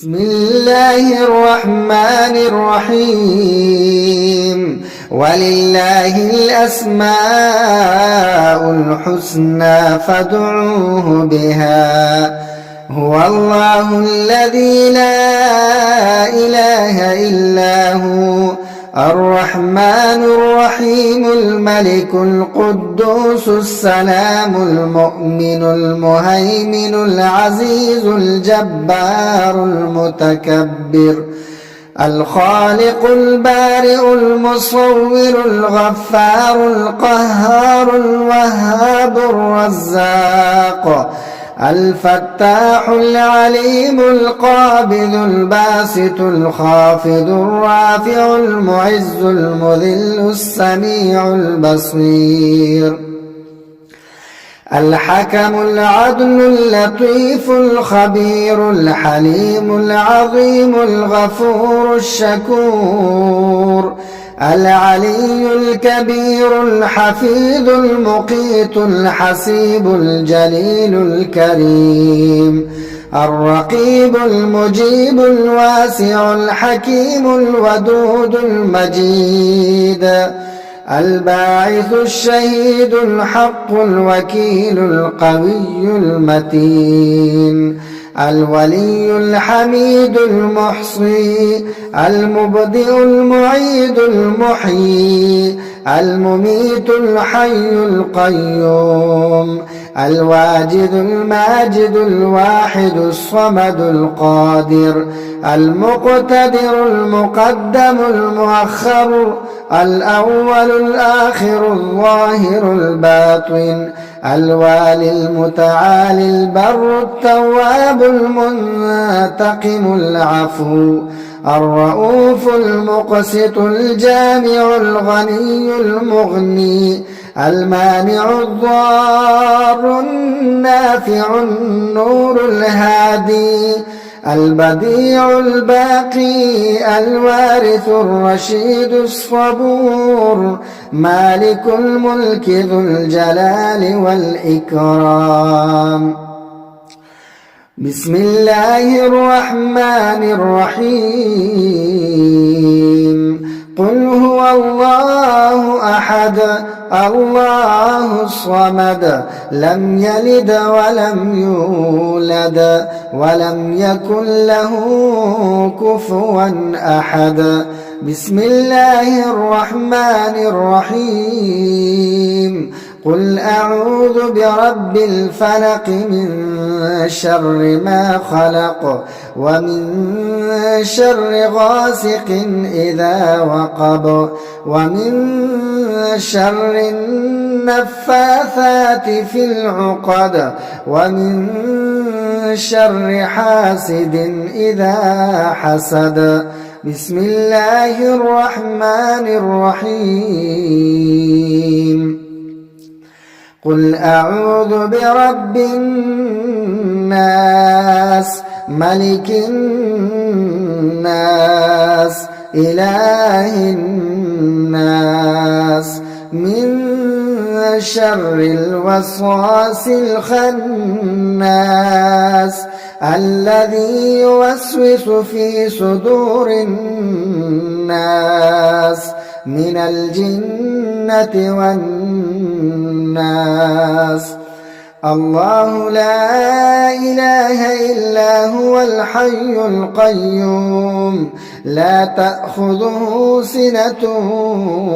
بسم الله الرحمن الرحيم ولله الأسماء الحسنى فادعوه بها هو الله الذي لا إله إلا هو الرحمن الرحيم الملك القدوس السلام المؤمن المهيمن العزيز الجبار المتكبر الخالق البارئ المصور الغفار القهار الوهاب الرزاق الفتاح العليم القابض الباسط الخافض الرافع المعز المذل السميع البصير الحكم العدل اللطيف الخبير الحليم العظيم الغفور الشكور العلي الكبير الحفيظ المقيت الحسيب الجليل الكريم الرقيب المجيب الواسع الحكيم الودود المجيد الباعث الشهيد الحق الوكيل القوي المتين الولي الحميد المحصي المبدئ المعيد المحيي المميت الحي القيوم الواجد الماجد الواحد الصمد القادر المقتدر المقدم المؤخر الأول الآخر الظاهر الباطن الوالي المتعالي البر التواب المنتقم العفو الرؤوف المقسط الجامع الغني المغني المانع الضار النافع النور الهادي البديع الباقي الوارث الرشيد الصبور مالك الملك ذو الجلال والإكرام بسم الله الرحمن الرحيم قل هو الله أحد الله الصمد لم يلد ولم يولد ولم يكن له كفوا أحد بسم الله الرحمن الرحيم قل أعوذ برب الفلق من شر ما خلق ومن شر غاسق إذا وقب ومن شر النفاثات في العقد ومن شر حاسد إذا حسد بسم الله الرحمن الرحيم قل أعوذ برب الناس ملك الناس إله الناس من شر الوسواس الخناس الذي يوسوس في صدور الناس من الجنة والناس الله لا إله إلا هو الحي القيوم لا تأخذه سنة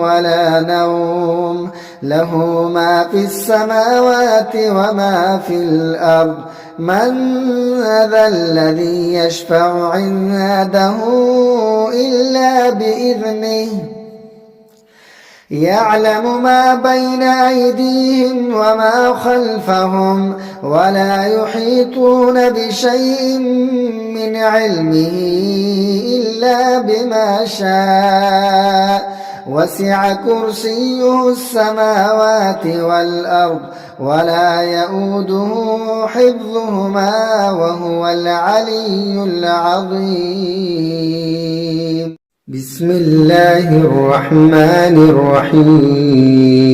ولا نوم له ما في السماوات وما في الأرض من ذا الذي يشفع عنده إلا بإذنه يعلم ما بين أيديهم وما خلفهم ولا يحيطون بشيء من علمه إلا بما شاء وسع كرسيه السماوات والأرض ولا يؤوده حفظهما وهو العلي العظيم بسم الله الرحمن الرحيم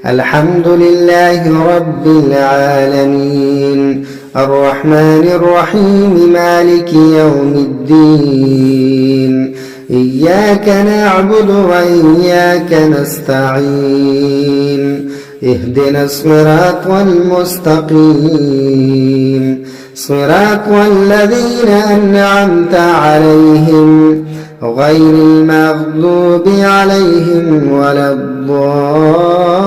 الحمد لله رب العالمين الرحمن الرحيم مالك يوم الدين إياك نعبد وإياك نستعين اهدنا الصراط المستقيم صراط الذين أنعمت عليهم غير المغضوب عليهم ولا الضالين.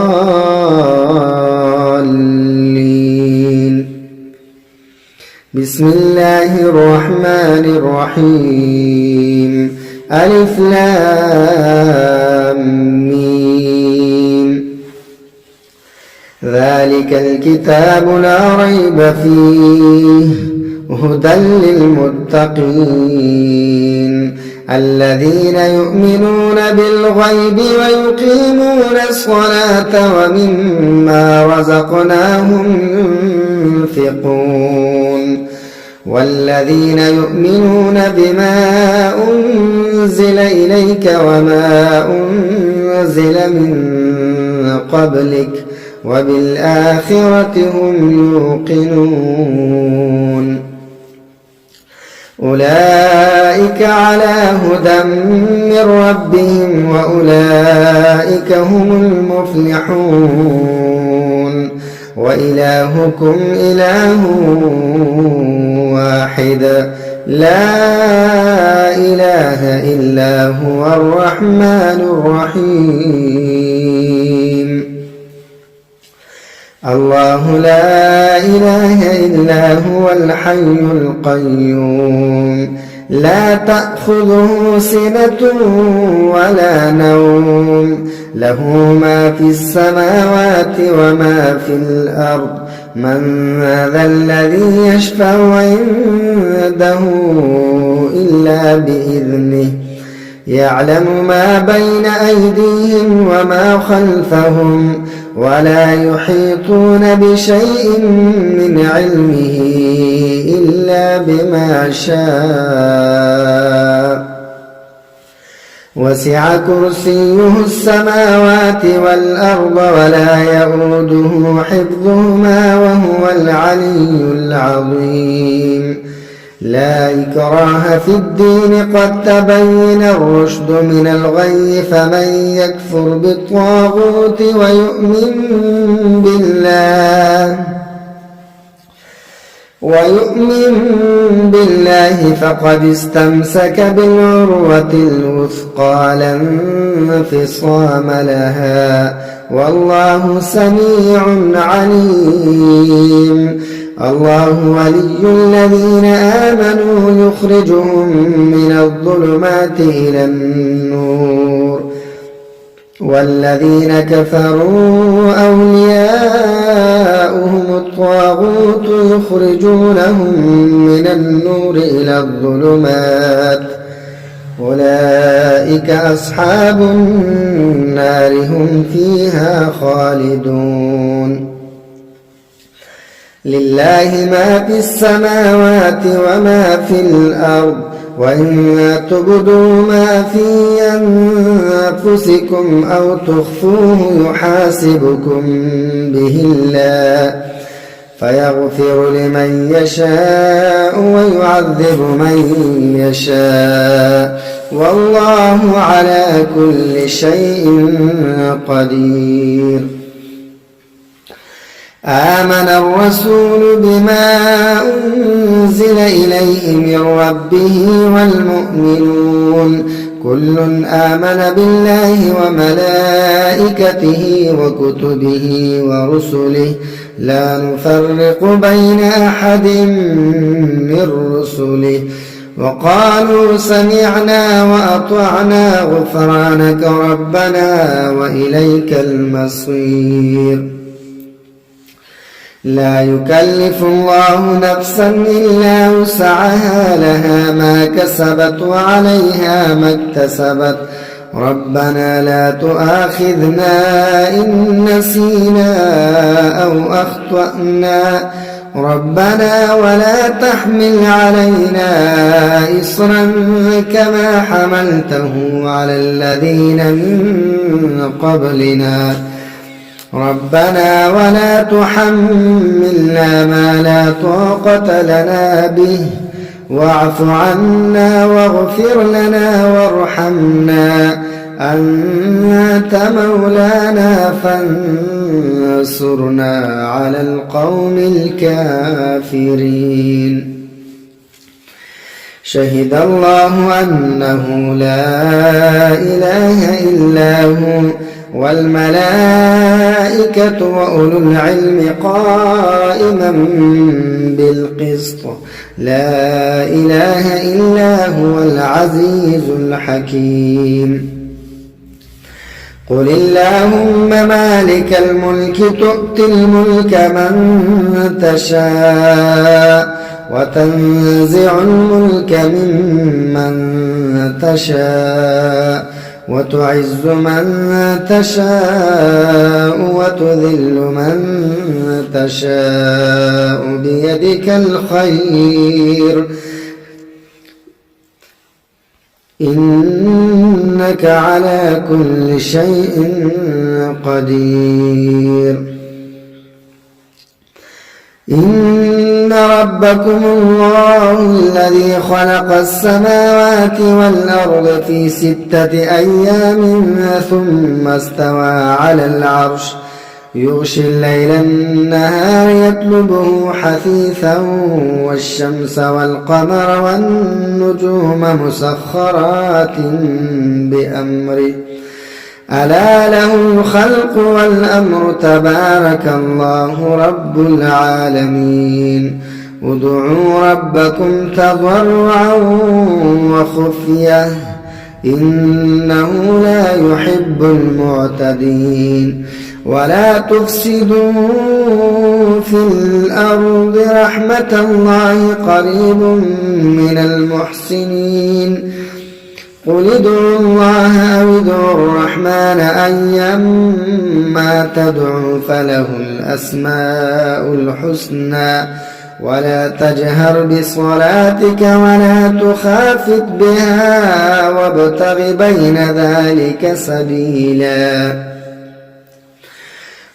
بسم الله الرحمن الرحيم ألف لام ميم ذلك الكتاب لا ريب فيه هدى للمتقين الذين يؤمنون بالغيب ويقيمون الصلاة ومما رزقناهم ينفقون والذين يؤمنون بما أنزل إليك وما أنزل من قبلك وبالآخرة هم يوقنون أولئك على هدى من ربهم وأولئك هم المفلحون وإلهكم إله واحد لا إله إلا هو الرحمن الرحيم الله لا إله إلا هو الحي القيوم لا تأخذه سنة ولا نوم له ما في السماوات وما في الأرض من ذا الذي يشفع عنده إلا بإذنه يعلم ما بين أيديهم وما خلفهم ولا يحيطون بشيء من علمه إلا بما شاء وسع كرسيه السماوات والأرض ولا يؤوده حفظهما وهو العلي العظيم لا إكراه في الدين قد تبين الرشد من الغي فمن يكفر بالطاغوت ويؤمن بالله فقد استمسك بالعروة الوثقى لا انفصام لها والله سميع عليم الله ولي الذين آمنوا يخرجهم من الظلمات إلى النور والذين كفروا أولياؤهم الطاغوت يخرجونهم من النور إلى الظلمات أولئك أصحاب النار هم فيها خالدون لله ما في السماوات وما في الأرض وإن تبدوا ما في أنفسكم أو تخفوه يحاسبكم به الله فيغفر لمن يشاء ويعذب من يشاء والله على كل شيء قدير آمن الرسول بما أنزل إليه من ربه والمؤمنون كل آمن بالله وملائكته وكتبه ورسله لا نفرق بين أحد من رسله وقالوا سمعنا وأطعنا غفرانك ربنا وإليك المصير لا يكلف الله نفسا إلا وسعها لها ما كسبت وعليها ما اكتسبت ربنا لا تؤاخذنا إن نسينا أو أخطأنا ربنا ولا تحمل علينا إصرا كما حملته على الذين من قبلنا ربنا ولا تحملنا ما لا طاقة لنا به واعف عنا واغفر لنا وارحمنا أنت مولانا فانصرنا على القوم الكافرين. شهد الله أنه لا إله إلا هو والملائكة وأولو العلم قائما بالقسط لا إله إلا هو العزيز الحكيم. قل اللهم مالك الملك تؤتي الملك من تشاء وتنزع الملك ممن تشاء وتعز من تشاء وتذل من تشاء بيدك الخير إنك على كل شيء قدير. إن ربكم الله الذي خلق السماوات والأرض في 6 أيام ثم استوى على العرش يغشي الليل النهار يطلبه حثيثا والشمس والقمر والنجوم مسخرات بأمره ألا له الخلق والأمر تبارك الله رب العالمين. ادعوا ربكم تضرعا وخفية إنه لا يحب المعتدين. ولا تفسدوا في الأرض رحمة الله قريب من المحسنين. قل ادعوا الله أو ادعوا الرحمن أيما تدعوا فله الأسماء الحسنى ولا تجهر بصلاتك ولا تخافت بها وابتغ بين ذلك سبيلا.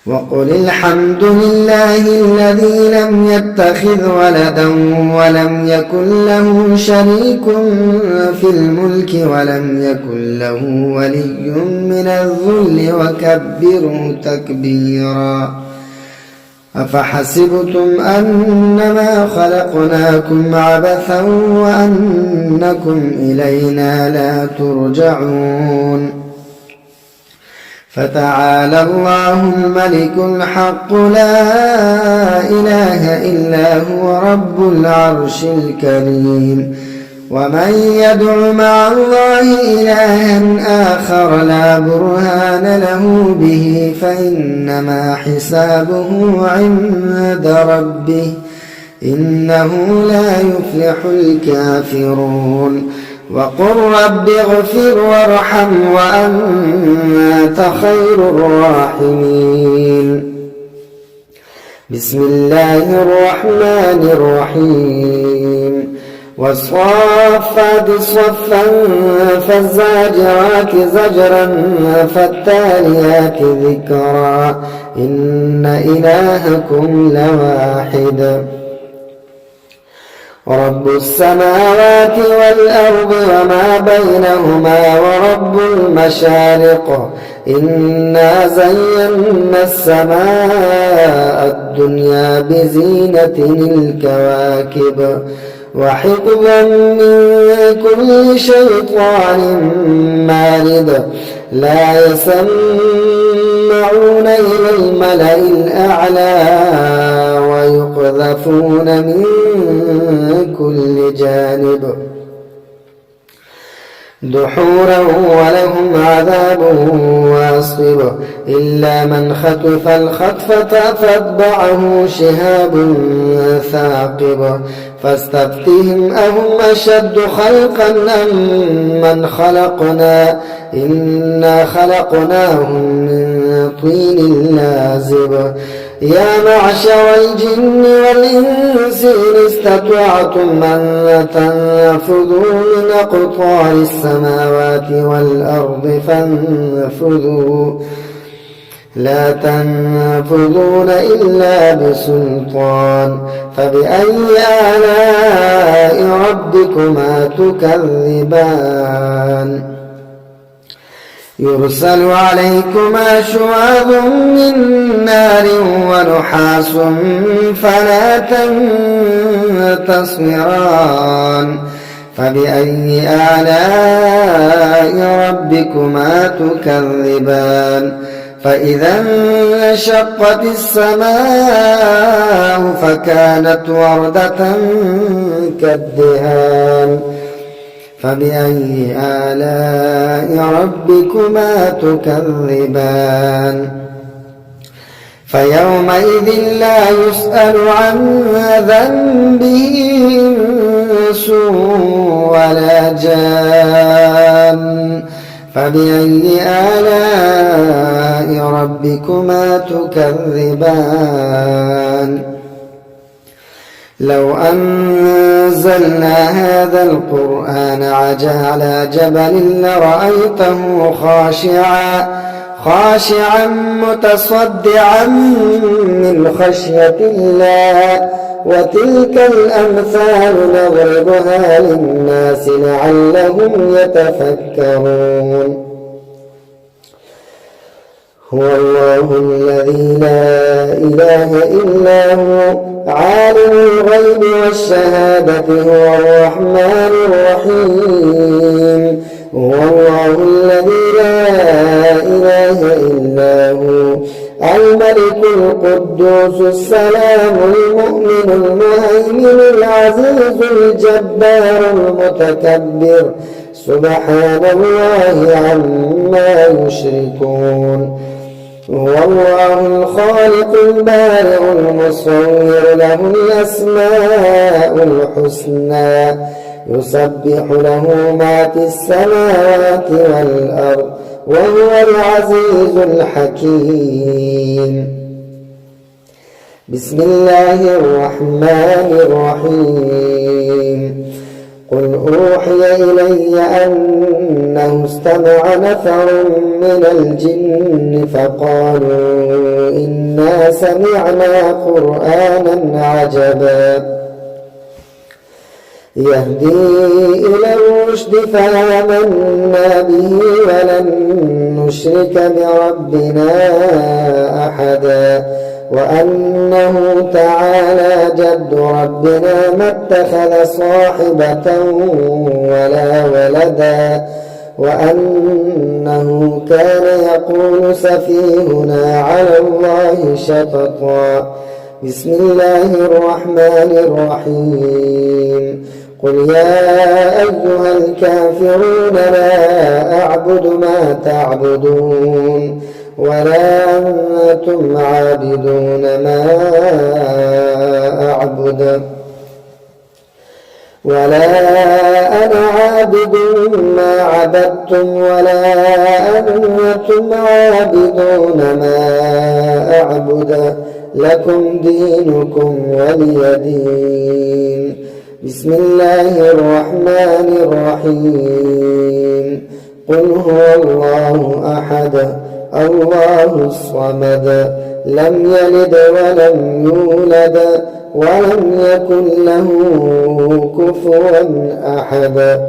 وقل الحمد لله الذي لم يتخذ ولدا ولم يكن له شريك في الملك ولم يكن له ولي من الذل وكبره تكبيرا. أفحسبتم أنما خلقناكم عبثا وأنكم إلينا لا ترجعون. فتعالى الله الملك الحق لا إله إلا هو رب العرش الكريم. ومن يدع مع الله إلها آخر لا برهان له به فإنما حسابه عند ربه إنه لا يفلح الكافرون. وقل رب اغفر وارحم وأنت خير الراحمين. بسم الله الرحمن الرحيم. والصافات صفا فالزاجرات زجرا فالتاليات ذكرا إن إلهكم لواحد. رب السماوات والأرض وما بينهما ورب المشارق إنا زينا السماء الدنيا بزينة الكواكب وحفظا من كل شيطان مارد لا يسمعون إلى الملأ الأعلى ويقذفون من كل جانب دحورا ولهم عذاب واصب إلا من خطف الخطفة فاتبعه شهاب ثاقب فاستفتهم أهم أشد خلقا أم من خلقنا إنا خلقناهم من طين لازب يا معشر الجن والإنس إن استطعتم أن تنفذوا من أقطار السماوات والأرض لا تنفذون إلا بسلطان فبأي آلاء ربكما تكذبان يرسل عليكما شواظ من نار ونحاس فلا تنتصران فبأي آلاء ربكما تكذبان فإذا انشقت السماء فكانت وردة كالدهان فبأي آلاء ربكما تكذبان فيومئذ لا يسأل عن ذنبه إنس ولا جان فبأي آلاء ربكما تكذبان لو أنزلنا هذا القرآن على جبل لرأيته خاشعا متصدعا من خشية الله وتلك الأمثال نضربها للناس لعلهم يتفكرون هو الله الذي لا إله إلا هو عالم الغيب والشهادة هو الرحمن الرحيم هو الله الذي لا إله إلا هو الملك القدوس السلام المؤمن المهيمن العزيز الجبار المتكبر سبحان الله عما يشركون هو الله الخالق البارئ المصور له الأسماء الحسنى يسبح له ما في السماوات والأرض وهو العزيز الحكيم بسم الله الرحمن الرحيم قل أوحي إلي أنه استمع نفر من الجن فقالوا إنا سمعنا قرآنا عجبا يهدي إلى الرشد فآمنا به ولن نشرك بربنا أحدا وأنه تعالى جد ربنا ما اتخذ صاحبة ولا ولدا وأنه كان يقول سفيهنا على الله شططا بسم الله الرحمن الرحيم قل يا أيها الكافرون لا أعبد ما تعبدون ولا أنتم عابدون ما أعبد ولا أنا عابد ما عبدتم ولا أنتم عابدون ما أعبد لكم دينكم ولي دين بسم الله الرحمن الرحيم قل هو الله أحد الله الصمد لم يلد ولم يولد ولم يكن له كفوا أحد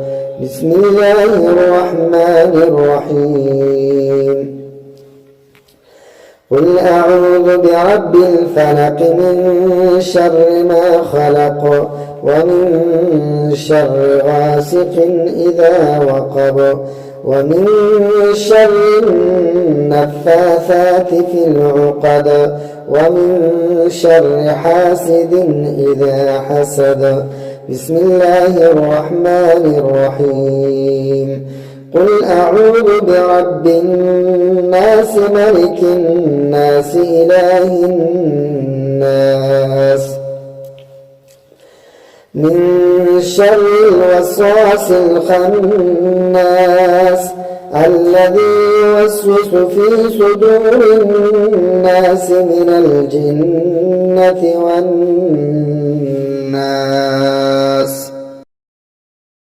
بسم الله الرحمن الرحيم قل أعوذ برب الفلق من شر ما خلق ومن شر غاسق إذا وقب ومن شر النفاثات في العقد ومن شر حاسد إذا حسد بسم الله الرحمن الرحيم قل أعوذ برب الناس ملك الناس إله الناس من شر الوسواس الخناس الذي يوسوس في صدور الناس من الجنة والناس